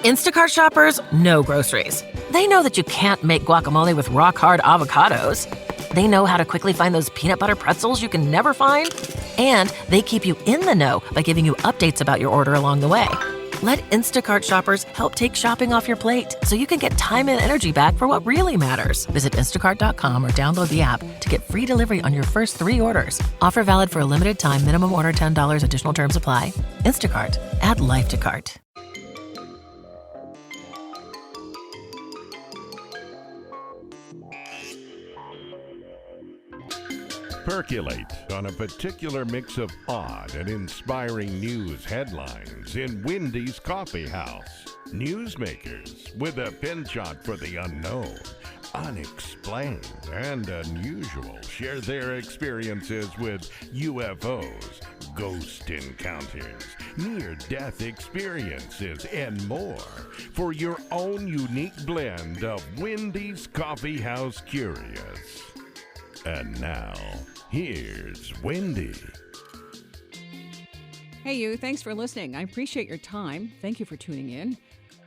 Instacart shoppers know groceries. They know that you can't make guacamole with rock-hard avocados. They know how to quickly find those peanut butter pretzels you can never find. And they keep you in the know by giving you updates about your order along the way. Let Instacart shoppers help take shopping off your plate so you can get time and energy back for what really matters. Visit instacart.com or download the app to get free delivery on your first 3 orders. Offer valid for a limited time. Minimum order $10. Additional terms apply. Instacart. Add life to cart. Percolate on a particular mix of odd and inspiring news headlines in Wendy's Coffee House. Newsmakers with a penchant for the unknown, unexplained, and unusual share their experiences with UFOs, ghost encounters, near-death experiences, and more for your own unique blend of Wendy's Coffee House Curious. And now, here's Wendy. Hey, you. Thanks for listening. I appreciate your time. Thank you for tuning in.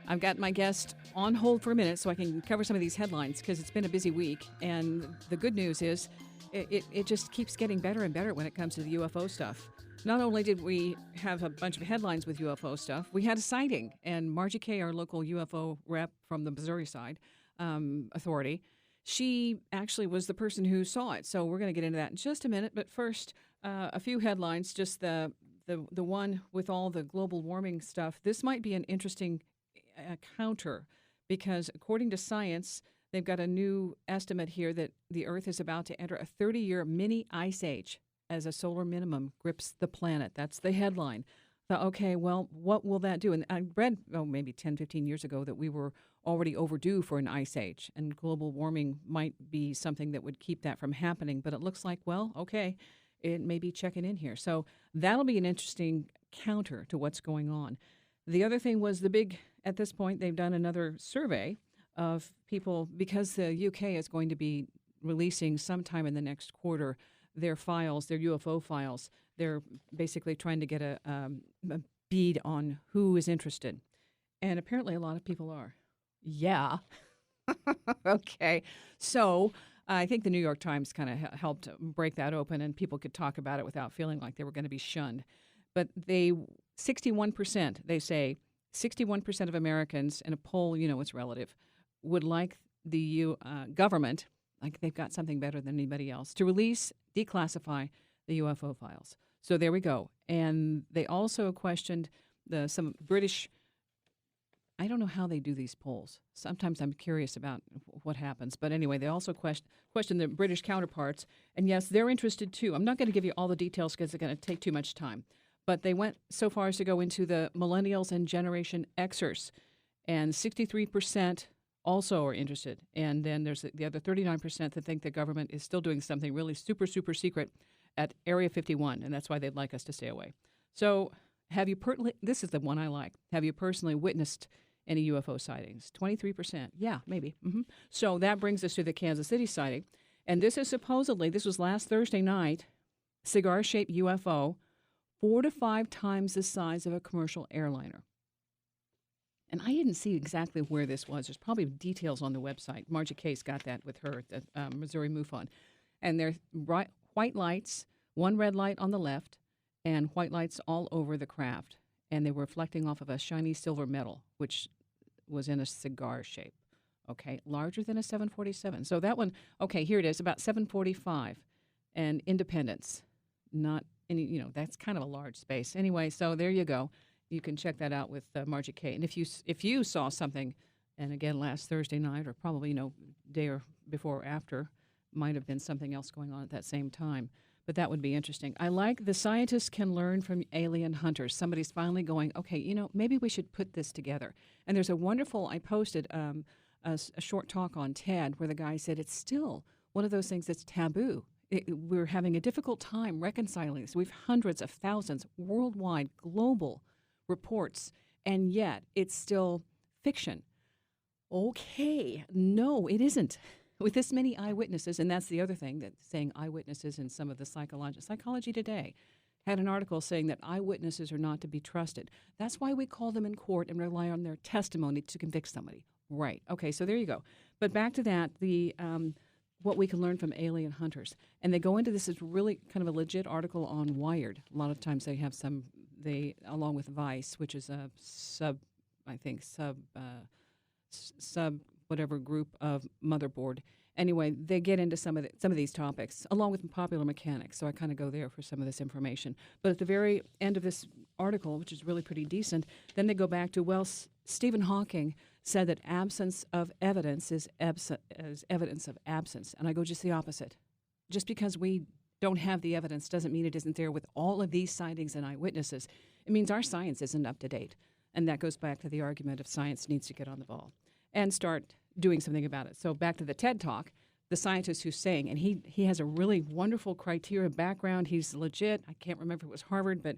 I've got my guest on hold for a minute so I can cover some of these headlines because it's been a busy week. And the good news is it just keeps getting better and better when it comes to the UFO stuff. Not only did we have a bunch of headlines with UFO stuff, we had a sighting. And Margie Kay, our local UFO rep from the Missouri side authority, she actually was the person who saw it. So we're going to get into that in just a minute. But first, a few headlines, just the one with all the global warming stuff. This might be an interesting counter because according to science, they've got a new estimate here that the Earth is about to enter a 30-year mini ice age as a solar minimum grips the planet. That's the headline. Okay, well, what will that do? And I read, maybe 10, 15 years ago that we were already overdue for an ice age, and global warming might be something that would keep that from happening. But it looks like, well, okay, it may be checking in here. So that'll be an interesting counter to what's going on. The other thing was at this point, they've done another survey of people, because the UK is going to be releasing sometime in the next quarter their files, their UFO files. They're basically trying to get a bead on who is interested. And apparently a lot of people are. Yeah. Okay. So I think the New York Times kind of helped break that open and people could talk about it without feeling like they were going to be shunned. But 61%, they say, 61% of Americans in a poll, it's relative, would like the government, like they've got something better than anybody else, to declassify the UFO files. So there we go. And they also questioned some British. I don't know how they do these polls. Sometimes I'm curious about what happens. But anyway, they also question the British counterparts. And yes, they're interested too. I'm not going to give you all the details because it's going to take too much time. But they went so far as to go into the millennials and Generation Xers. And 63% also are interested. And then there's the other 39% that think the government is still doing something really super, super secret at Area 51. And that's why they'd like us to stay away. So this is the one I like. Have you personally witnessed any UFO sightings? 23%. Yeah, maybe. Mm-hmm. So that brings us to the Kansas City sighting. And this was last Thursday night, cigar-shaped UFO, 4 to 5 times the size of a commercial airliner. And I didn't see exactly where this was. There's probably details on the website. Margie Case got that with her at the Missouri MUFON. And they're white lights, one red light on the left, and white lights all over the craft. And they were reflecting off of a shiny silver metal, which was in a cigar shape. Okay, larger than a 747. So that one, okay, here it is, about 745. And Independence, not any, that's kind of a large space. Anyway, so there you go. You can check that out with Margie Kay. And if you saw something, and again, last Thursday night, or probably, day or before or after, might have been something else going on at that same time. But that would be interesting. I like the scientists can learn from alien hunters. Somebody's finally going, okay, maybe we should put this together. And there's a wonderful, I posted a short talk on TED where the guy said it's still one of those things that's taboo. We're having a difficult time reconciling this. We've hundreds of thousands worldwide, global reports, and yet it's still fiction. Okay, no, it isn't. With this many eyewitnesses, and that's the other thing, that saying eyewitnesses in some of the psychology today, had an article saying that eyewitnesses are not to be trusted. That's why we call them in court and rely on their testimony to convict somebody. Right. Okay, so there you go. But back to that, the what we can learn from alien hunters. And they go into this is really kind of a legit article on Wired. A lot of times they have along with Vice, which is a sub whatever group of Motherboard. Anyway, they get into some of these topics along with popular mechanics. So I kind of go there for some of this information. But at the very end of this article, which is really pretty decent, then they go back to Stephen Hawking said that absence of evidence is evidence of absence, and I go just the opposite. Just because we don't have the evidence doesn't mean it isn't there with all of these sightings and eyewitnesses. It means our science isn't up to date, and that goes back to the argument of science needs to get on the ball and start doing something about it. So back to the TED Talk, the scientist who's saying, and he has a really wonderful criteria background. He's legit. I can't remember if it was Harvard, but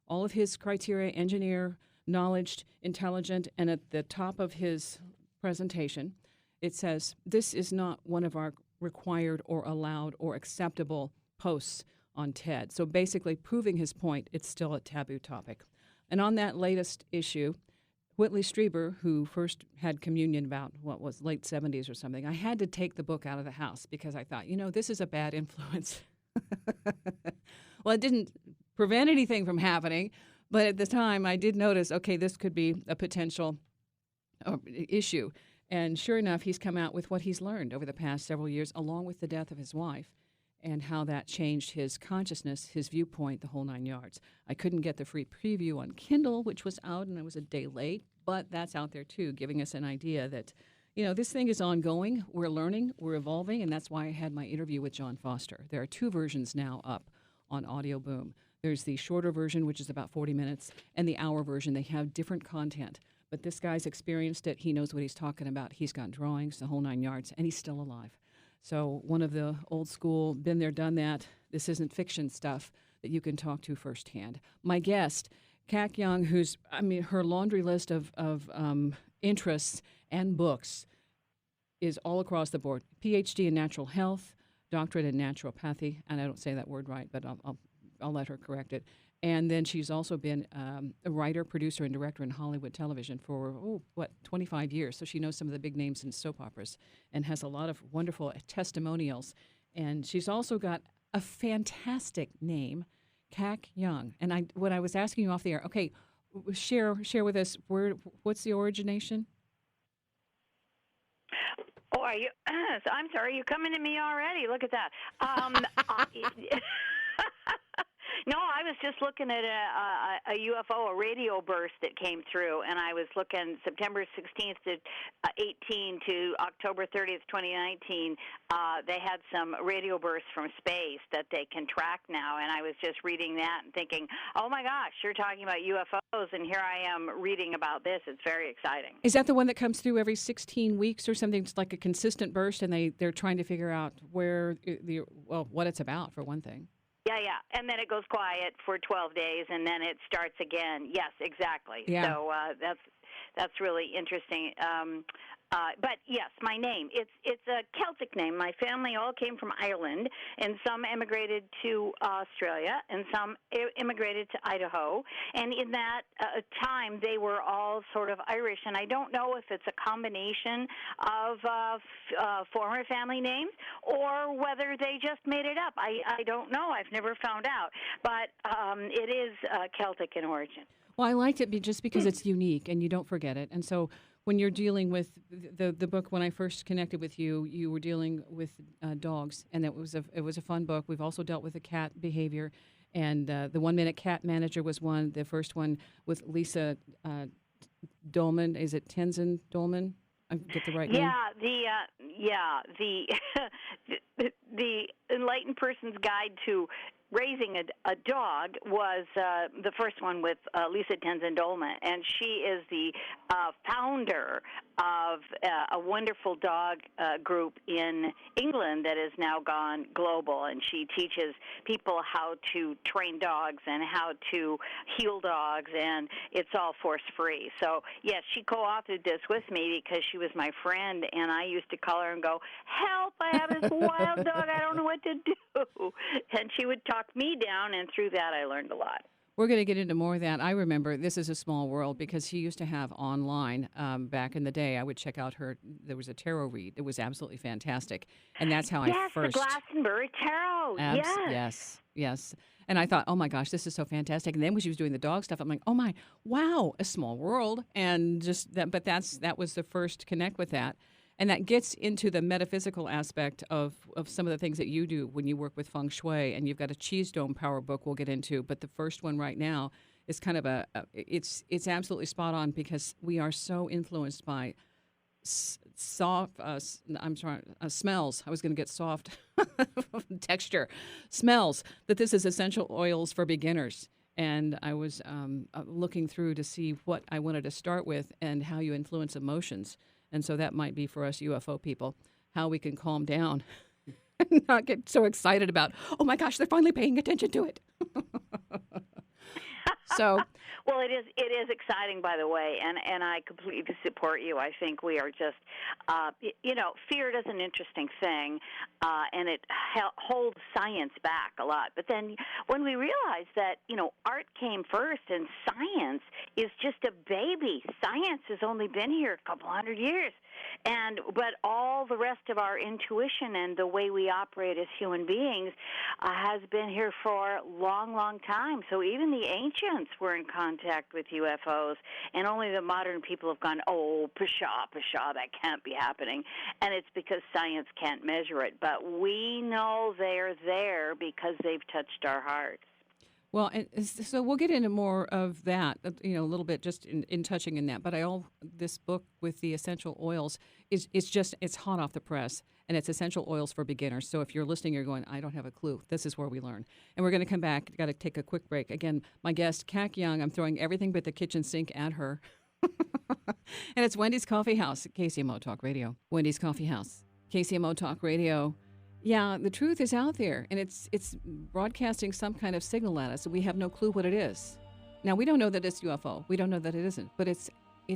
all of his criteria, engineer, knowledge, intelligent, and at the top of his presentation, it says, this is not one of our required or allowed or acceptable posts on TED. So basically proving his point, it's still a taboo topic. And on that latest issue, Whitley Strieber, who first had communion about late 70s or something, I had to take the book out of the house because I thought, this is a bad influence. Well, it didn't prevent anything from happening, but at the time I did notice, okay, this could be a potential issue. And sure enough, he's come out with what he's learned over the past several years, along with the death of his wife, and how that changed his consciousness, his viewpoint, the whole 9 yards. I couldn't get the free preview on Kindle, which was out, and I was a day late, but that's out there too, giving us an idea that, this thing is ongoing. We're learning, we're evolving, and that's why I had my interview with John Foster. There are 2 versions now up on Audio Boom. There's the shorter version, which is about 40 minutes, and the hour version. They have different content. But this guy's experienced it. He knows what he's talking about. He's got drawings, the whole 9 yards, and he's still alive. So one of the old school, been there, done that. This isn't fiction stuff that you can talk to firsthand. My guest, Qi-Gong, her laundry list of interests and books is all across the board. PhD in natural health, doctorate in naturopathy, and I don't say that word right, but I'll let her correct it. And then she's also been a writer, producer, and director in Hollywood television for, 25 years. So she knows some of the big names in soap operas and has a lot of wonderful testimonials. And she's also got a fantastic name, Qi-Gong. And when I was asking you off the air, okay, share with us, what's the origination? Oh, are you? I'm sorry, you're coming to me already. Look at that. No, I was just looking at a UFO, a radio burst that came through, and I was looking September 16th to 18 to October 30th, 2019. They had some radio bursts from space that they can track now, and I was just reading that and thinking, oh my gosh, you're talking about UFOs, and here I am reading about this. It's very exciting. Is that the one that comes through every 16 weeks or something? It's like a consistent burst, and they're trying to figure out what it's about, for one thing. Yeah, and then it goes quiet for 12 days, and then it starts again. Yes, exactly. Yeah. So that's really interesting. But yes, my name, it's a Celtic name. My family all came from Ireland, and some immigrated to Australia, and some immigrated to Idaho. And in that time, they were all sort of Irish. And I don't know if it's a combination of former family names or whether they just made it up. I don't know. I've never found out. But it is Celtic in origin. Well, I liked it just because it's unique, and you don't forget it. And so when you're dealing with the book, when I first connected with you, you were dealing with dogs, and it was a fun book. We've also dealt with the cat behavior, and the 1 Minute Cat Manager was one. The first one with Lisa Dolman. Is it Tenzin Dolman? I get the right name. The Enlightened Person's Guide to Raising a Dog was the first one with Lisa Tenzin Dolman, and she is the founder of a wonderful dog group in England that has now gone global, and she teaches people how to train dogs and how to heal dogs, and it's all force-free. So, yes, she co-authored this with me because she was my friend, and I used to call her and go, help, I have this wild dog, I don't know what to do. And she would talk me down, and through that I learned a lot. We're going to get into more of that. I remember This Is a Small World because she used to have online back in the day. I would check out there was a tarot read. It was absolutely fantastic. And that's how I first. Yes, the Glastonbury Tarot. Yes. And I thought, oh my gosh, this is so fantastic. And then when she was doing the dog stuff, I'm like, oh my, wow, a small world. And just that, but that was the first connect with that. And that gets into the metaphysical aspect of some of the things that you do when you work with feng shui. And you've got a Qi-Gong power book we'll get into. But the first one right now is kind of it's absolutely spot on because we are so influenced by soft, smells. I was going to get soft texture. Smells. That this is essential oils for beginners. And I was looking through to see what I wanted to start with and how you influence emotions. And so that might be for us UFO people, how we can calm down and not get so excited about, oh my gosh, they're finally paying attention to it. So, well, it is exciting, by the way, and I completely support you. I think we are just, fear is an interesting thing, and it holds science back a lot. But then when we realize that, art came first and science is just a baby. Science has only been here a couple hundred years, but all the rest of our intuition and the way we operate as human beings has been here for a long, long time. So even the ancients were in contact with UFOs, and only the modern people have gone, oh, pshaw, that can't be happening. And it's because science can't measure it. But we know they're there because they've touched our hearts. Well, and so we'll get into more of that, a little bit just in touching in that. But this book with the essential oils it's hot off the press, and it's essential oils for beginners. So if you're listening, you're going, I don't have a clue. This is where we learn. And we're going to come back. Got to take a quick break. Again, my guest, Qi-Gong, I'm throwing everything but the kitchen sink at her. And it's Wendy's Coffee House, KCMO Talk Radio. Wendy's Coffee House, KCMO Talk Radio. Yeah, the truth is out there, and it's broadcasting some kind of signal at us, and we have no clue what it is. Now, we don't know that it's UFO. We don't know that it isn't, but it's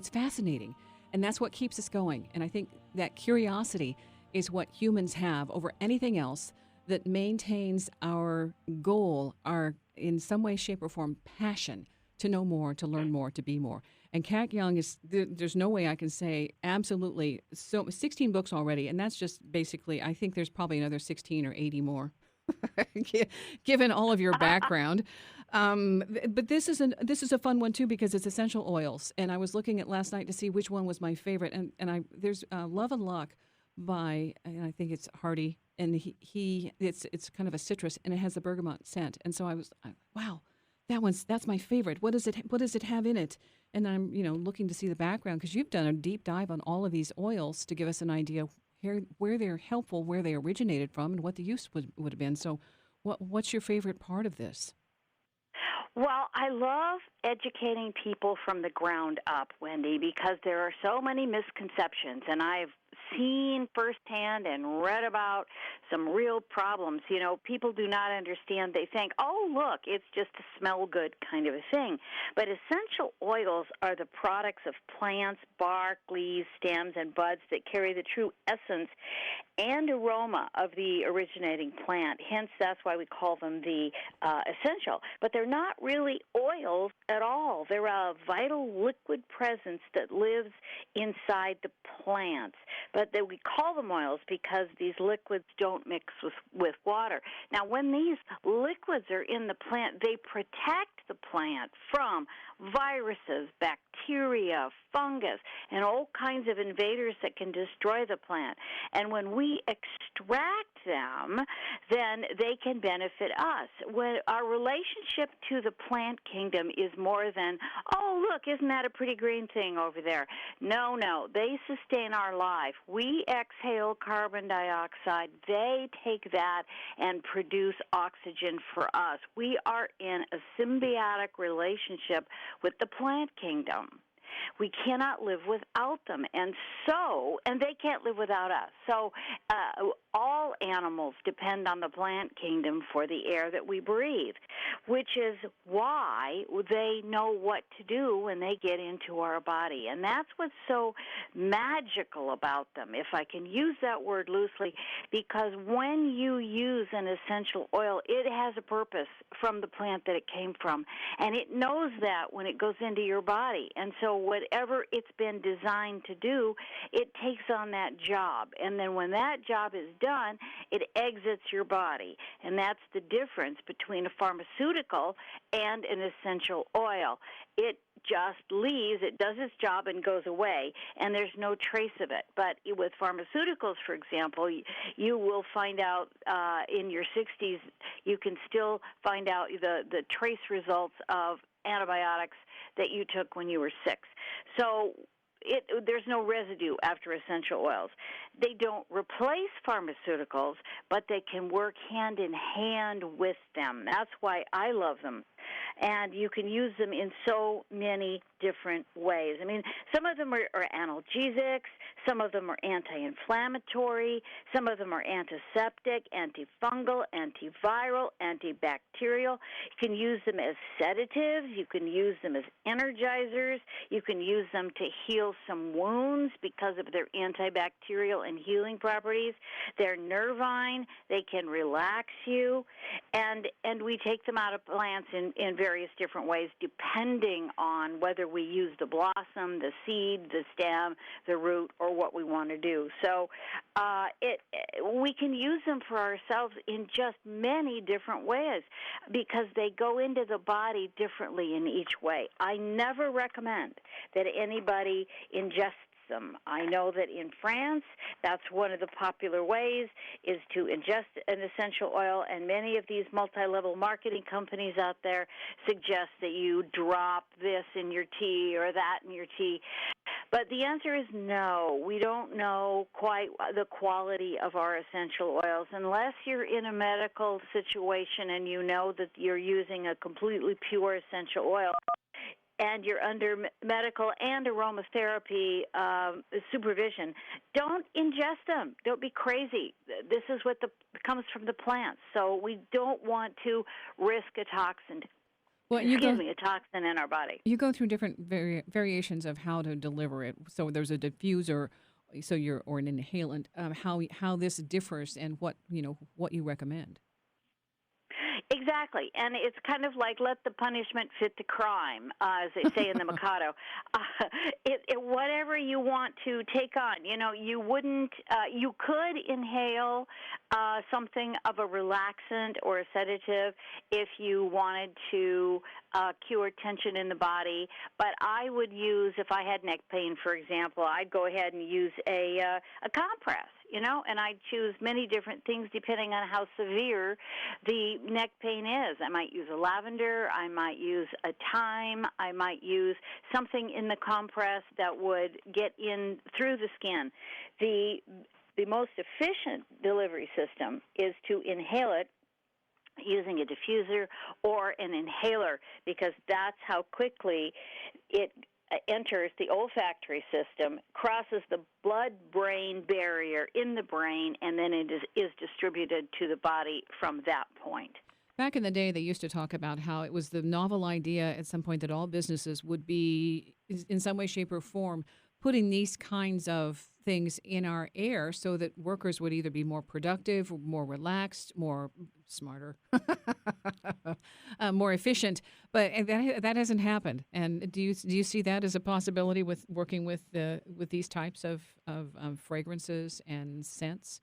fascinating, and that's what keeps us going. And I think that curiosity is what humans have over anything else that maintains our goal, our, in some way, shape, or form, passion to know more, to learn more, to be more. And Qi-Gong there's no way I can say absolutely. So 16 books already, and that's just basically, I think there's probably another 16 or 80 more, given all of your background. But this is a fun one too because it's essential oils. And I was looking at last night to see which one was my favorite. And there's Love and Luck by, and I think it's Hardy, and it's kind of a citrus, and it has the bergamot scent. And so wow. That's my favorite. What does it have in it? And I'm, looking to see the background because you've done a deep dive on all of these oils to give us an idea where they're helpful, where they originated from, and what the use would have been. So what's your favorite part of this? Well, I love educating people from the ground up, Wendy, because there are so many misconceptions, and I've seen firsthand and read about some real problems. People do not understand. They think, oh, look, it's just a smell good kind of a thing. But essential oils are the products of plants, bark, leaves, stems, and buds that carry the true essence and aroma of the originating plant. Hence, that's why we call them the essential. But they're not really oils at all. They're a vital liquid presence that lives inside the plants. But we call them oils because these liquids don't mix with water. Now, when these liquids are in the plant, they protect the plant from viruses, bacteria, fungus, and all kinds of invaders that can destroy the plant. And when we extract them, then they can benefit us. When our relationship to the plant kingdom is more than, oh, look, isn't that a pretty green thing over there? No, they sustain our life. We exhale carbon dioxide. They take that and produce oxygen for us. We are in a symbiotic relationship with the plant kingdom. We cannot live without them. And they can't live without us. So all animals depend on the plant kingdom for the air that we breathe, which is why they know what to do when they get into our body. And that's what's so magical about them, if I can use that word loosely, because when you use an essential oil, it has a purpose from the plant that it came from. And it knows that when it goes into your body. And so whatever it's been designed to do, it takes on that job. And then when that job is done, it exits your body. And that's the difference between a pharmaceutical and an essential oil. It just leaves, it does its job and goes away, and there's no trace of it. But with pharmaceuticals, for example, you will find out in your 60s, you can still find out the trace results of antibiotics that you took when you were 6. So there's no residue after essential oils. They don't replace pharmaceuticals, but they can work hand in hand with them. That's why I love them. And you can use them in so many different ways. I mean, some of them are analgesics, some of them are anti-inflammatory, some of them are antiseptic, antifungal, antiviral, antibacterial. You can use them as sedatives, you can use them as energizers, you can use them to heal some wounds because of their antibacterial and healing properties. They're nervine, they can relax you, and we take them out of plants in various different ways depending on whether we use the blossom, the seed, the stem, the root, or what we want to do. So we can use them for ourselves in just many different ways because they go into the body differently in each way. I never recommend that anybody ingests them. I know that in France, that's one of the popular ways is to ingest an essential oil, and many of these multi-level marketing companies out there suggest that you drop this in your tea or that in your tea. But the answer is no. We don't know quite the quality of our essential oils unless you're in a medical situation and you know that you're using a completely pure essential oil and you're under medical and aromatherapy supervision. Don't ingest them. Don't be crazy. This is what comes from the plants. So we don't want to risk a toxin. Well, a toxin in our body. You go through different variations of how to deliver it. So there's a diffuser, or an inhalant. How this differs and what you recommend. Exactly, and it's kind of like let the punishment fit the crime, as they say in the Mikado. Whatever you want to take on, you wouldn't. You could inhale something of a relaxant or a sedative if you wanted to cure tension in the body. But I would use, if I had neck pain, for example, I'd go ahead and use a compress. And I choose many different things depending on how severe the neck pain is. I might use a lavender, I might use a thyme, I might use something in the compress that would get in through the skin. The most efficient delivery system is to inhale it using a diffuser or an inhaler because that's how quickly it enters the olfactory system, crosses the blood-brain barrier in the brain, and then it is distributed to the body from that point. Back in the day, they used to talk about how it was the novel idea at some point that all businesses would be, in some way, shape, or form, putting these kinds of things in our air so that workers would either be more productive, more relaxed, more smarter, more efficient. But that hasn't happened. And do you see that as a possibility with working with these types of fragrances and scents?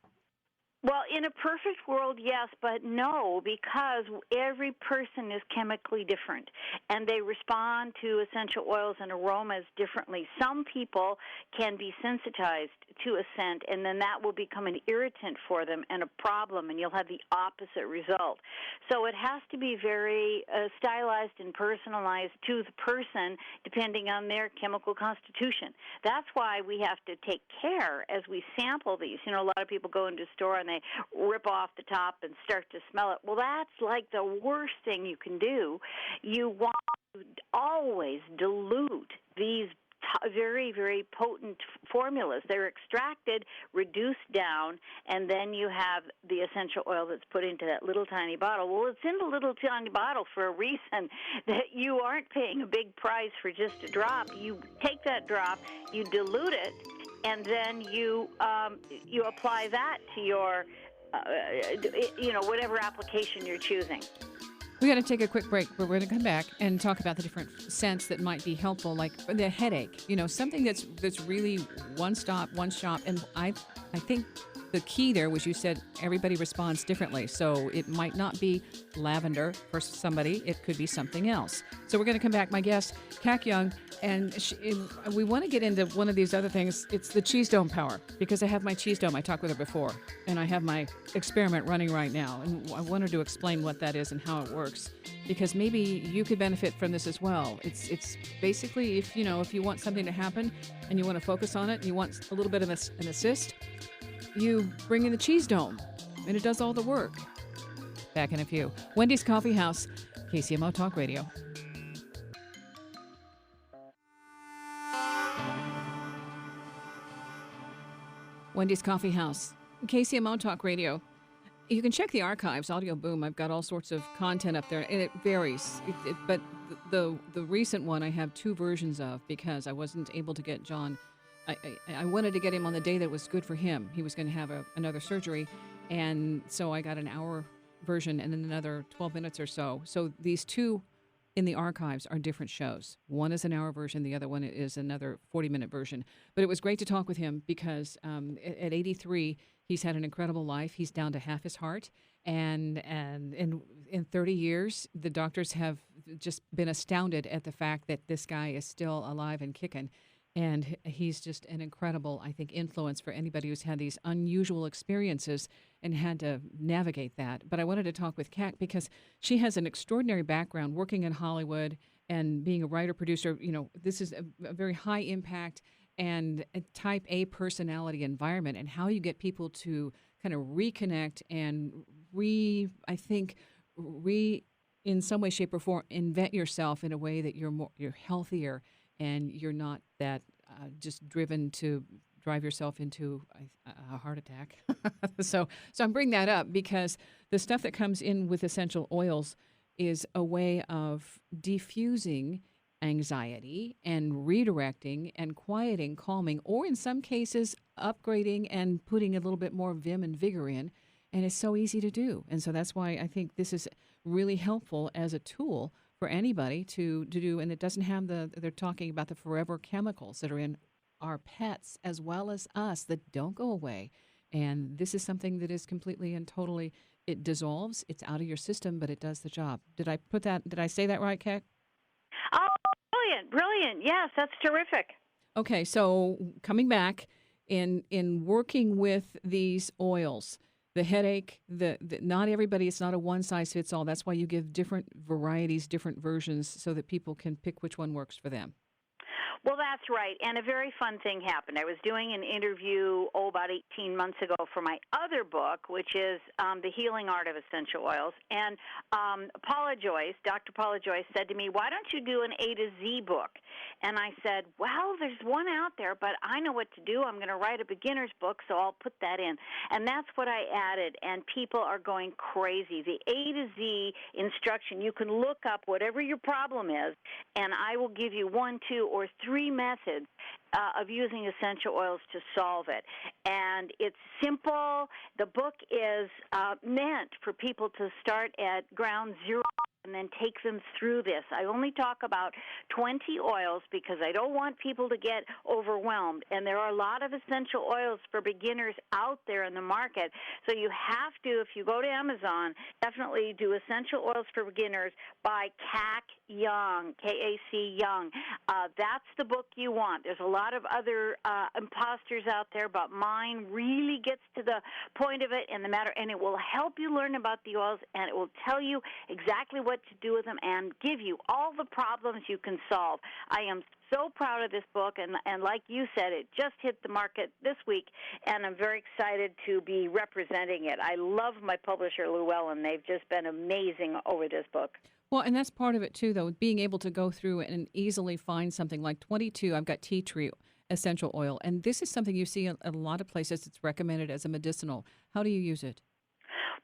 Well, in a perfect world, yes, but no, because every person is chemically different, and they respond to essential oils and aromas differently. Some people can be sensitized to a scent, and then that will become an irritant for them and a problem, and you'll have the opposite result. So it has to be very stylized and personalized to the person, depending on their chemical constitution. That's why we have to take care as we sample these. A lot of people go into a store and they rip off the top and start to smell it. Well, that's like the worst thing you can do. You want to always dilute these very, very potent formulas. They're extracted, reduced down, and then you have the essential oil that's put into that little tiny bottle. Well, it's in the little tiny bottle for a reason, that you aren't paying a big price for just a drop. You take that drop, you dilute it, and then you apply that to your whatever application you're choosing. We got to take a quick break, but we're going to come back and talk about the different scents that might be helpful, like the headache. Something that's really one stop, one shop. And I think the key there was, you said everybody responds differently. So it might not be lavender for somebody. It could be something else. So we're going to come back. My guest, Qi-Gong, and we want to get into one of these other things. It's the cheese dome power, because I have my cheese dome. I talked with her before, and I have my experiment running right now. And I wanted to explain what that is and how it works, because maybe you could benefit from this as well. It's basically, if you want something to happen and you want to focus on it, and you want a little bit of an assist, you bring in the cheese dome, and it does all the work. Back in a few. Wendy's Coffee House, KCMO Talk Radio. Wendy's Coffee House, KCMO Talk Radio. You can check the archives, Audio Boom. I've got all sorts of content up there, and it varies. But the recent one I have two versions of, because I wasn't able to get John. I wanted to get him on the day that was good for him. He was going to have another surgery, and so I got an hour version and then another 12 minutes or so. So these two in the archives are different shows. One is an hour version, the other one is another 40-minute version. But it was great to talk with him, because at 83, he's had an incredible life. He's down to half his heart, and in 30 years, the doctors have just been astounded at the fact that this guy is still alive and kicking. And he's just an incredible, I think, influence for anybody who's had these unusual experiences and had to navigate that. But I wanted to talk with Kat, because she has an extraordinary background working in Hollywood and being a writer-producer. This is a very high-impact and a type A personality environment, and how you get people to kind of reconnect and in some way, shape, or form, invent yourself in a way that you're healthier, and you're not that just driven to drive yourself into a heart attack. So I'm bringing that up because the stuff that comes in with essential oils is a way of diffusing anxiety and redirecting and quieting, calming, or in some cases upgrading and putting a little bit more vim and vigor in. And it's so easy to do. And so that's why I think this is really helpful as a tool for anybody to do. And it doesn't have they're talking about the forever chemicals that are in our pets as well as us that don't go away. And this is something that is completely and totally, it dissolves, it's out of your system, but it does the job. Did I say that right, Kat? Oh, brilliant. Yes, that's terrific. Okay, so coming back in working with these oils, the headache, not everybody, it's not a one-size-fits-all. That's why you give different varieties, different versions, so that people can pick which one works for them. Well, that's right. And a very fun thing happened. I was doing an interview, about 18 months ago for my other book, which is The Healing Art of Essential Oils. And Dr. Paula Joyce said to me, why don't you do an A to Z book? And I said, well, there's one out there, but I know what to do. I'm going to write a beginner's book, so I'll put that in. And that's what I added, and people are going crazy. The A to Z instruction, you can look up whatever your problem is, and I will give you 1, 2, or 3 methods of using essential oils to solve it. And it's simple. The book is meant for people to start at ground zero and then take them through this. I only talk about 20 oils because I don't want people to get overwhelmed. And there are a lot of essential oils for beginners out there in the market. So you have to, if you go to Amazon, definitely do Essential Oils for Beginners by Qi-Gong, K-A-C Young. That's the book you want. There's a lot of other imposters out there, but mine really gets to the point of it and it will help you learn about the oils, and it will tell you exactly what to do with them and give you all the problems you can solve. I am so proud of this book, and like you said, it just hit the market this week, and I'm very excited to be representing it. I love my publisher, Llewellyn. They've just been amazing over this book. Well, and that's part of it too, though, being able to go through and easily find something like 22. I've got tea tree essential oil, and this is something you see in a lot of places. It's recommended as a medicinal. How do you use it?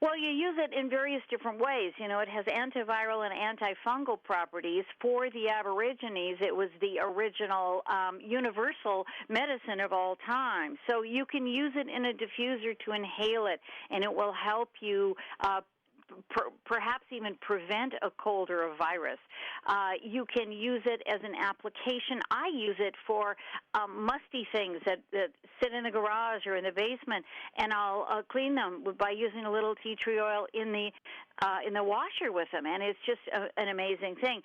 Well, you use it in various different ways. You know, it has antiviral and antifungal properties. For the Aborigines, it was the original universal medicine of all time. So you can use it in a diffuser to inhale it, and it will help you perhaps even prevent a cold or a virus. You can use it as an application. I use it for musty things that sit in the garage or in the basement, and I'll clean them by using a little tea tree oil in the washer with them, and it's just an amazing thing.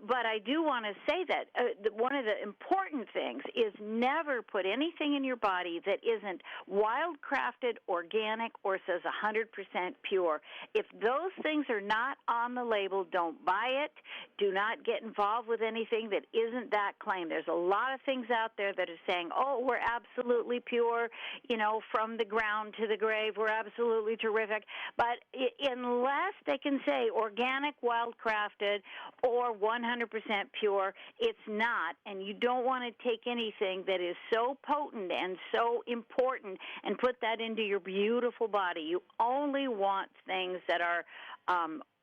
But I do want to say that one of the important things is never put anything in your body that isn't wild-crafted, organic, or says 100% pure. If those things are not on the label, don't buy it. Do not get involved with anything that isn't that claim. There's a lot of things out there that are saying, oh, we're absolutely pure, you know, from the ground to the grave. We're absolutely terrific. But unless they can say organic, wild-crafted, or 100% pure, it's not. And you don't want to take anything that is so potent and so important and put that into your beautiful body. You only want things that are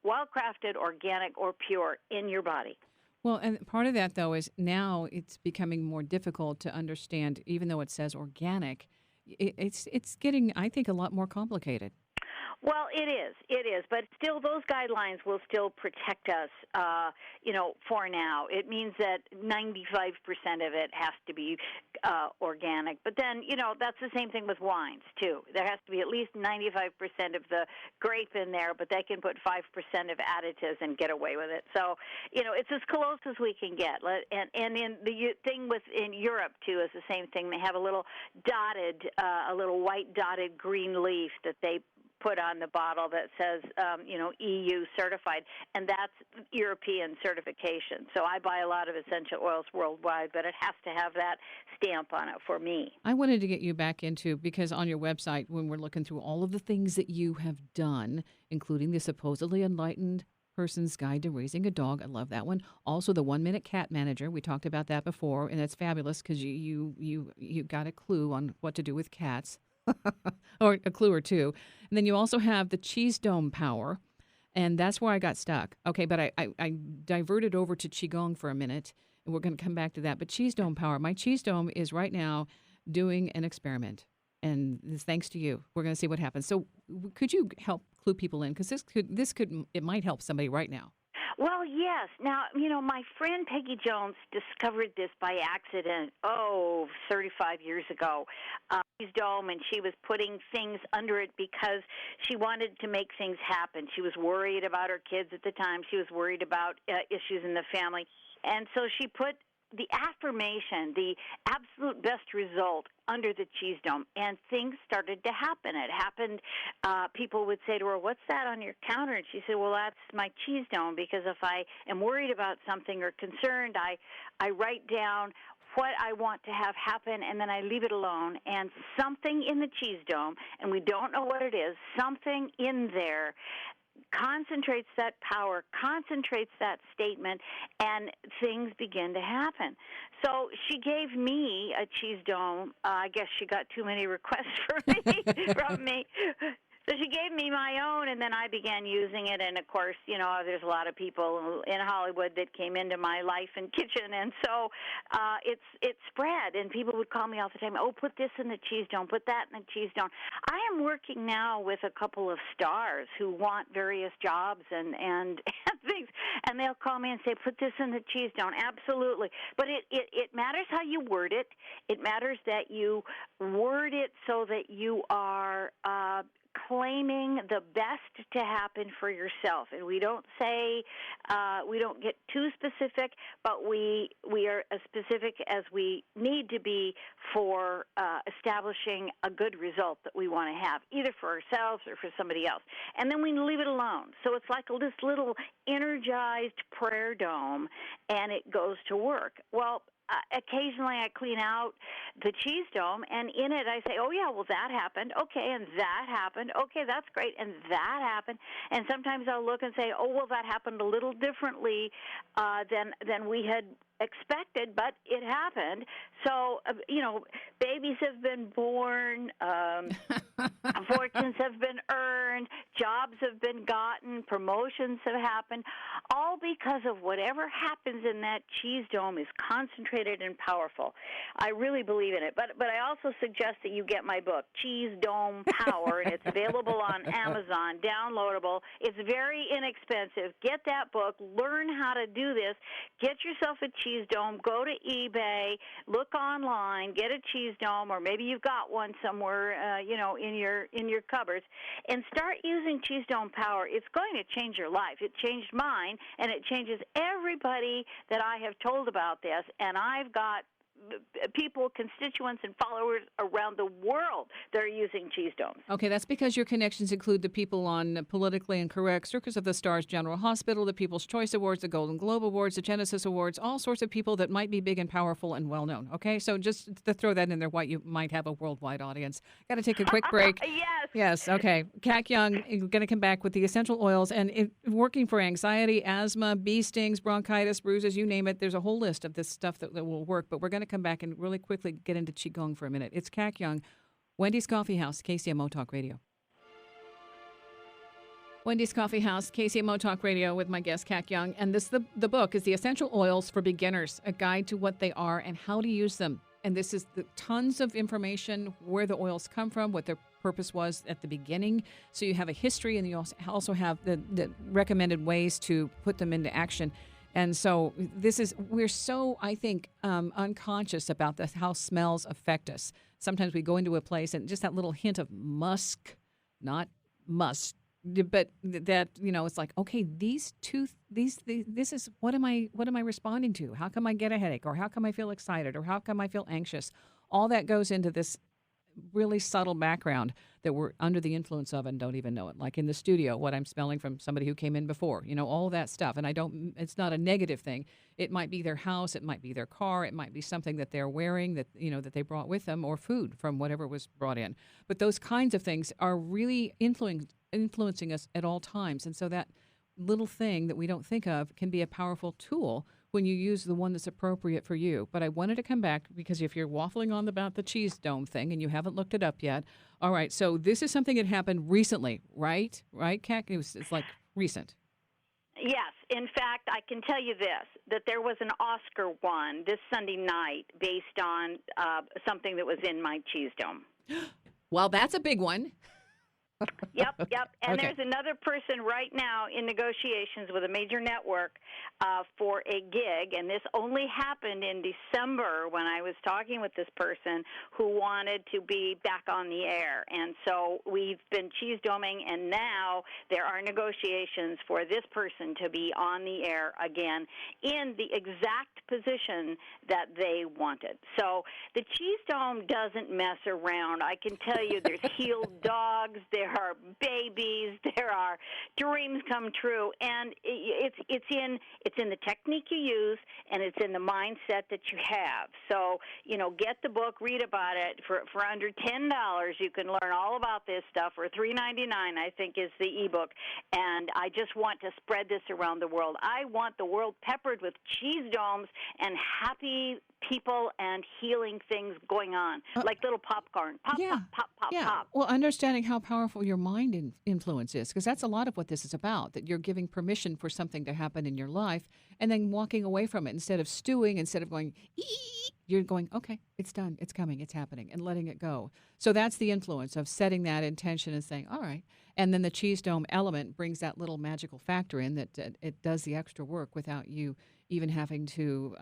well-crafted, organic, or pure in your body. Well, and part of that, though, is now it's becoming more difficult to understand, even though it says organic, it's getting, I think, a lot more complicated. Well, it is, but still, those guidelines will still protect us, for now. It means that 95% of it has to be organic. But then, that's the same thing with wines, too. There has to be at least 95% of the grape in there, but they can put 5% of additives and get away with it. So, it's as close as we can get. And in the thing in Europe, too, is the same thing. They have a little a little white dotted green leaf that they put on the bottle that says, EU certified, and that's European certification. So I buy a lot of essential oils worldwide, but it has to have that stamp on it for me. I wanted to get you back into, because on your website, when we're looking through all of the things that you have done, including the supposedly enlightened person's guide to raising a dog. I love that one. Also, the 1-minute cat manager. We talked about that before, and that's fabulous because you got a clue on what to do with cats. Or a clue or two. And then you also have the cheese dome power, and that's where I got stuck. Okay, but I diverted over to Qi-Gong for a minute, and we're going to come back to that. But cheese dome power, my cheese dome is right now doing an experiment, and this thanks to you. We're going to see what happens. So could you help clue people in? Because it might help somebody right now. Well, yes. Now, my friend Peggy Jones discovered this by accident, 35 years ago. Dome, and she was putting things under it because she wanted to make things happen. She was worried about her kids at the time. She was worried about issues in the family. And so she put the affirmation, the absolute best result, under the cheese dome, and things started to happen. It happened. People would say to her, "What's that on your counter?" And she said, "Well, that's my cheese dome, because if I am worried about something or concerned, I write down what I want to have happen, and then I leave it alone, and something in the cheese dome, and we don't know what it is, something in there concentrates that power, concentrates that statement, and things begin to happen." So she gave me a cheese dome. I guess she got too many requests from me. So she gave me my own, and then I began using it. And, of course, there's a lot of people in Hollywood that came into my life and kitchen. And so it spread, and people would call me all the time, "Oh, put this in the cheese dome, put that in the cheese dome." I am working now with a couple of stars who want various jobs and things, and they'll call me and say, "Put this in the cheese dome." Absolutely. But it matters how you word it. It matters that you word it so that you are claiming the best to happen for yourself. And we don't say, we don't get too specific, but we are as specific as we need to be for establishing a good result that we want to have, either for ourselves or for somebody else. And then we leave it alone. So it's like this little energized prayer dome, and it goes to work. Well, occasionally I clean out the cheese dome, and in it I say, oh, yeah, well, that happened. Okay, and that happened. Okay, that's great, and that happened. And sometimes I'll look and say, oh, well, that happened a little differently than we had expected, but it happened. So, babies have been born, fortunes have been earned, jobs have been gotten, promotions have happened, all because of whatever happens in that cheese dome is concentrated and powerful. I really believe in it. But I also suggest that you get my book, Cheese Dome Power, and it's available on Amazon, downloadable. It's very inexpensive. Get that book. Learn how to do this. Get yourself a cheese dome. Go to eBay. Look online. Get a cheese dome, or maybe you've got one somewhere, in your cupboards, and start using Cheese Dome Power. It's going to change your life. It changed mine, and it changes everybody that I have told about this. And I've got people, constituents, and followers around the world that are using cheese domes. Okay, that's because your connections include the people on Politically Incorrect, Circus of the Stars General Hospital, the People's Choice Awards, the Golden Globe Awards, the Genesis Awards, all sorts of people that might be big and powerful and well-known. Okay, so just to throw that in there, why you might have a worldwide audience. Got to take a quick break. Yes. Yes, okay. Qi-Gong is going to come back with the essential oils and working for anxiety, asthma, bee stings, bronchitis, bruises, you name it. There's a whole list of this stuff that will work, but we're going to come back and really quickly get into Qi-Gong for a minute. It's Qi-Gong, Wendy's Coffee House, KCMO Talk Radio. Wendy's Coffee House, KCMO Talk Radio with my guest, Qi-Gong. And the book is The Essential Oils for Beginners, a guide to what they are and how to use them. And this is tons of information, where the oils come from, what their purpose was at the beginning. So you have a history, and you also have the recommended ways to put them into action. And so we're so, I think, unconscious about how smells affect us. Sometimes we go into a place and just that little hint of musk, not must, but that, it's like, okay, this is, what am I responding to? How come I get a headache, or how come I feel excited, or how come I feel anxious? All that goes into this really subtle background that we're under the influence of and don't even know it. Like in the studio, what I'm smelling from somebody who came in before, all that stuff. And it's not a negative thing. It might be their house, it might be their car, it might be something that they're wearing that, that they brought with them, or food from whatever was brought in. But those kinds of things are really influencing us at all times. And so that little thing that we don't think of can be a powerful tool when you use the one that's appropriate for you. But I wanted to come back because if you're waffling on about the cheese dome thing and you haven't looked it up yet, all right, so this is something that happened recently, right? Right, Kat? It's like recent. Yes. In fact, I can tell you this, that there was an Oscar won this Sunday night based on something that was in my cheese dome. Well, that's a big one. Yep. And Okay. There's another person right now in negotiations with a major network for a gig, and this only happened in December when I was talking with this person who wanted to be back on the air. And so we've been cheese doming, and now there are negotiations for this person to be on the air again in the exact position that they wanted. So the cheese dome doesn't mess around. I can tell you there's healed dogs, there are babies, there are dreams come true, and it's in the technique you use, and it's in the mindset that you have. So, get the book, read about it. For under $10, you can learn all about this stuff, or $3.99, I think, is the ebook. And I just want to spread this around the world. I want the world peppered with cheese domes and happy people and healing things going on, like little popcorn. Pop, pop, pop, pop. Well, understanding how powerful your mind influence is, because that's a lot of what this is about, that you're giving permission for something to happen in your life and then walking away from it instead of stewing, instead of going, you're going, okay, it's done, it's coming, it's happening, and letting it go. So that's the influence of setting that intention and saying, all right. And then the cheese dome element brings that little magical factor in that it does the extra work without you even having to,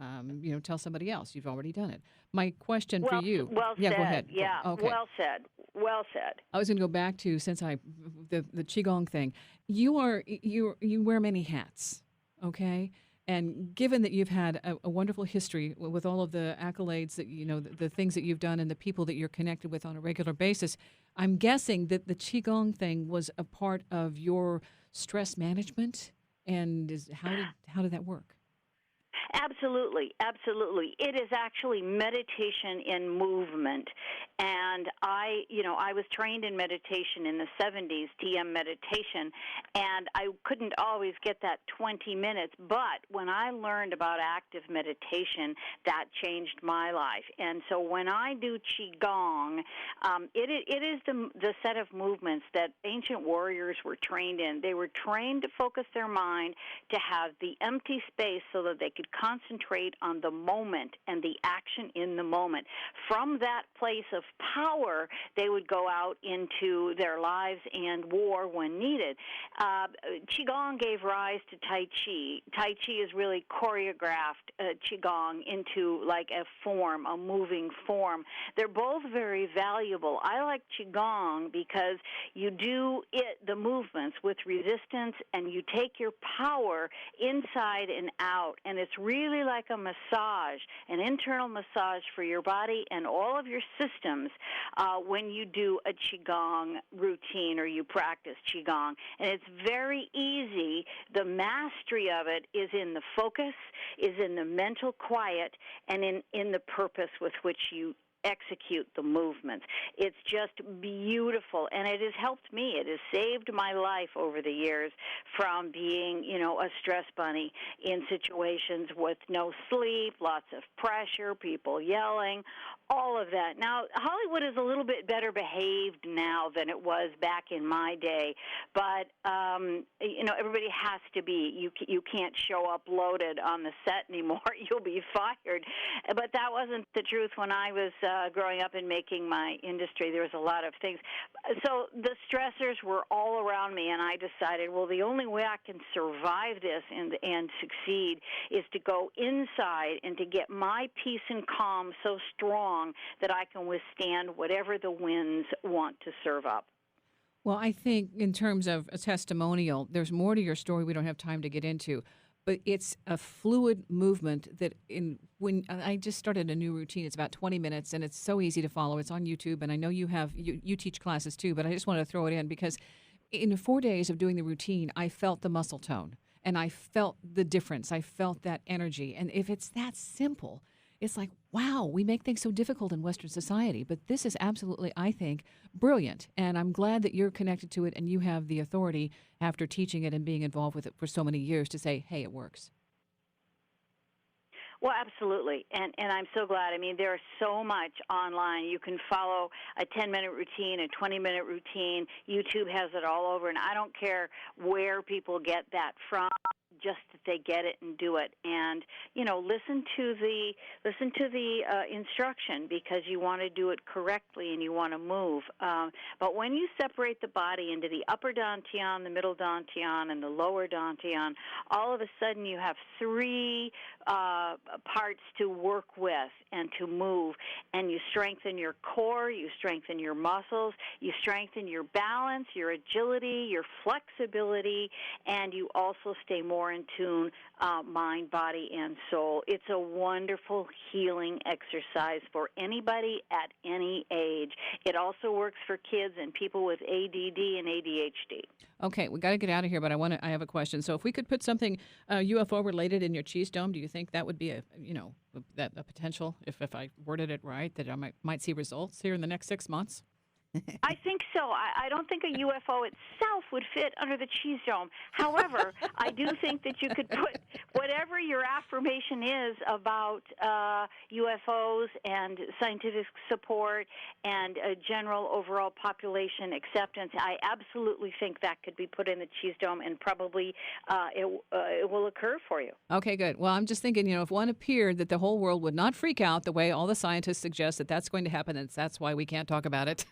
tell somebody else. You've already done it. My question for you. Well yeah, said. go ahead. Yeah, okay. Well said. Well said. I was going to go back to, since the Qi-Gong thing. You wear many hats, okay? And given that you've had a wonderful history with all of the accolades that, the things that you've done and the people that you're connected with on a regular basis, I'm guessing that the Qi-Gong thing was a part of your stress management. And how did that work? Absolutely, absolutely. It is actually meditation in movement. And I was trained in meditation in the 70s, TM meditation, and I couldn't always get that 20 minutes. But when I learned about active meditation, that changed my life. And so when I do Qi-Gong, it is the set of movements that ancient warriors were trained in. They were trained to focus their mind, to have the empty space so that they could concentrate on the moment and the action in the moment. From that place of power, they would go out into their lives and war when needed. Qigong gave rise to Tai Chi. Tai Chi is really choreographed Qigong into like a form, a moving form. They're both very valuable. I like Qigong because you do the movements with resistance, and you take your power inside and out, and it's really like a massage, an internal massage for your body and all of your systems when you do a Qigong routine or you practice Qigong. And it's very easy. The mastery of it is in the focus, is in the mental quiet, and in the purpose with which you execute the movements. It's just beautiful, and it has helped me. It has saved my life over the years from being, a stress bunny in situations with no sleep, lots of pressure, people yelling, all of that. Now, Hollywood is a little bit better behaved now than it was back in my day, but, everybody has to be. You can't show up loaded on the set anymore. You'll be fired. But that wasn't the truth when I was growing up and making my industry. There was a lot of things. So the stressors were all around me, and I decided, well, the only way I can survive this and succeed is to go inside and to get my peace and calm so strong that I can withstand whatever the winds want to serve up. Well, I think in terms of a testimonial, there's more to your story we don't have time to get into. But it's a fluid movement that when I just started a new routine, it's about 20 minutes, and it's so easy to follow. It's on YouTube, and I know you teach classes too, but I just wanted to throw it in because in 4 days of doing the routine, I felt the muscle tone, and I felt the difference. I felt that energy. And if it's that simple, it's like, wow, we make things so difficult in Western society. But this is absolutely, I think, brilliant. And I'm glad that you're connected to it and you have the authority after teaching it and being involved with it for so many years to say, hey, it works. Well, absolutely, and I'm so glad. I mean, there's so much online. You can follow a 10-minute routine, a 20-minute routine. YouTube has it all over, and I don't care where people get that from, just that they get it and do it. And listen to the instruction, because you want to do it correctly and you want to move. But when you separate the body into the upper dantian, the middle dantian, and the lower dantian, all of a sudden you have three parts to work with and to move, and you strengthen your core, you strengthen your muscles, you strengthen your balance, your agility, your flexibility, and you also stay more in tune, mind, body, and soul. It's a wonderful healing exercise for anybody at any age. It also works for kids and people with ADD and ADHD. Okay, we got to get out of here, but I have a question. So if we could put something UFO related in your cheese dome, do you think that would be a potential, if I worded it right, that I might see results here in the next 6 months? I think so. I don't think a UFO itself would fit under the cheese dome. However, I do think that you could put whatever your affirmation is about UFOs and scientific support and general overall population acceptance. I absolutely think that could be put in the cheese dome, and probably it will occur for you. Okay, good. Well, I'm just thinking, if one appeared, that the whole world would not freak out the way all the scientists suggest that that's going to happen, and that's why we can't talk about it.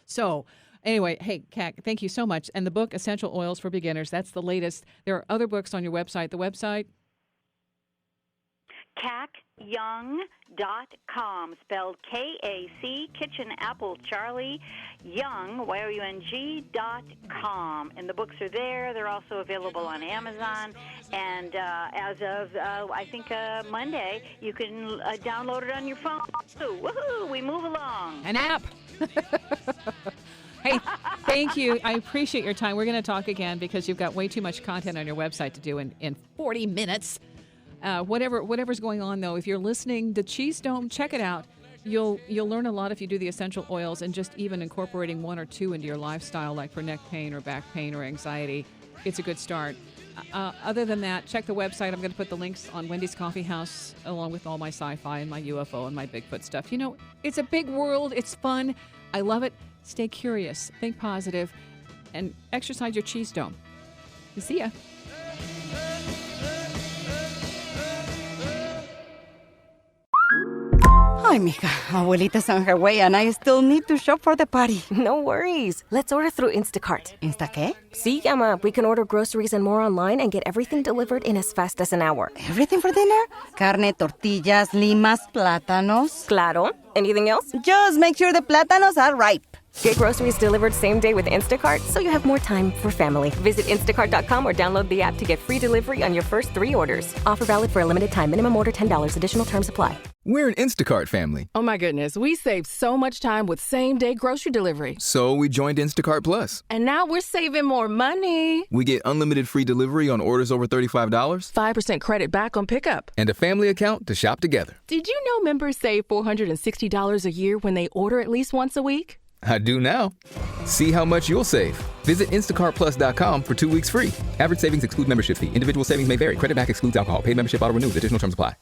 So anyway, hey, Kat, thank you so much. And the book, Essential Oils for Beginners, that's the latest. There are other books on your website. The website? Qi-Gong.com, spelled K-A-C, Kitchen Apple Charlie, Young, YOUNG.com. And the books are there. They're also available on Amazon. And as of, I think, Monday, you can download it on your phone. Woohoo! We move along. An app. Hey, thank you. I appreciate your time. We're going to talk again because you've got way too much content on your website to do in 40 minutes. Whatever's going on, though, if you're listening, the Cheese Dome, check it out. You'll learn a lot if you do the essential oils and just even incorporating one or two into your lifestyle, like for neck pain or back pain or anxiety. It's a good start. Other than that, check the website. I'm going to put the links on Wendy's Coffee House along with all my sci-fi and my UFO and my Bigfoot stuff. You know, it's a big world. It's fun. I love it. Stay curious. Think positive. And exercise your cheese dome. See ya. Ay, mija, abuelita's on her way and I still need to shop for the party. No worries. Let's order through Instacart. ¿Insta qué? Sí, Emma. We can order groceries and more online and get everything delivered in as fast as an hour. Everything for dinner? Carne, tortillas, limas, plátanos. Claro. Anything else? Just make sure the plátanos are ripe. Get groceries delivered same day with Instacart so you have more time for family. Visit instacart.com or download the app to get free delivery on your first 3 orders. Offer valid for a limited time. Minimum order $10. Additional terms apply. We're an Instacart family. Oh my goodness, we saved so much time with same-day grocery delivery. So we joined Instacart Plus. And now we're saving more money. We get unlimited free delivery on orders over $35, 5% credit back on pickup. and a family account to shop together. Did you know members save $460 a year when they order at least once a week? I do now. See how much you'll save. Visit instacartplus.com for 2 weeks free. Average savings exclude membership fee. Individual savings may vary. Credit back excludes alcohol. Paid membership auto renews. Additional terms apply.